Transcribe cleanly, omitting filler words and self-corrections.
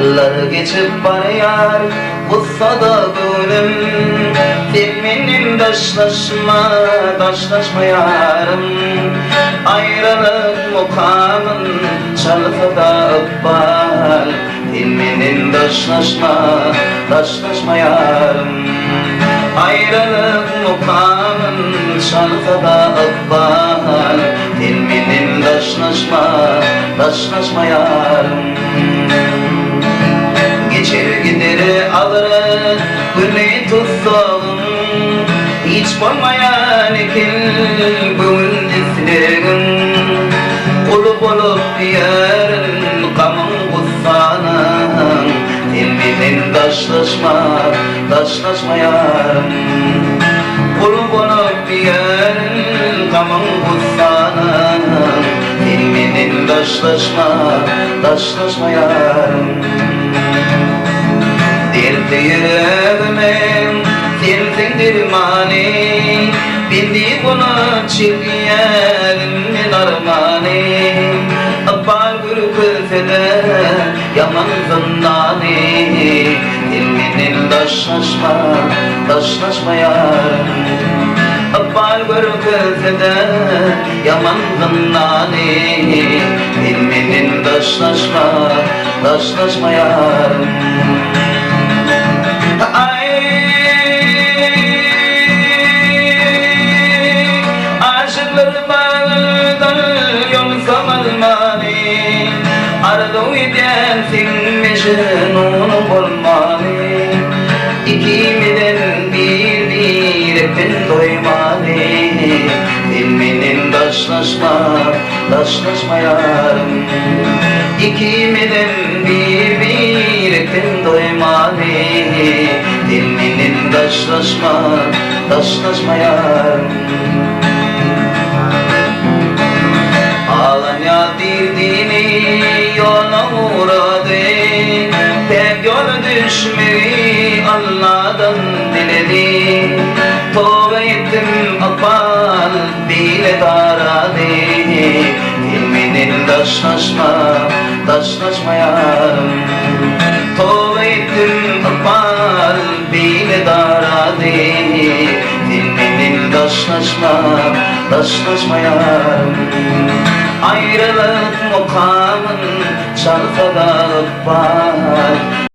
Yıllar geçip barıyar Kutsada gönlüm Filminin daşlaşma yarım Ayrılık mukamın Çalıfada ıkbal Filminin daşlaşma yarım Ayrılık mukamın Çalıfada ıkbal Filminin daşlaşma yarım Geçer gider alır gülü tutsam Hiç bulmayan ekil bugün islerim Olup yarın kamın kutsana Filminin daşlaşma yarım Olup yarın kamın kutsana Filminin daşlaşma yarım Dertli yüreğimin dertindir mani Bildi bunu çirkiyelimin armani Abbal gürü külfede yaman zındani Filminin daşlaşma yarım Abbal gürü külfede yaman zındani Filminin daşlaşma yarım Arzu edersin mecnun olmalı İkimizden bir hepin doymalı Filminin daşlaşma yarım İkimizden bir hepin doymalı Filminin daşlaşma yarım Alanya dirdiğini yola uğradı Pek yol düşmeyi Allah'tan diledi Tövbe ettim akbal bile daradı Filminin daşlaşma yarım Tövbe ettim akbal bile daradı Filminin daşlaşma yarım Ayrılık mukamın Çalıfada ıkbal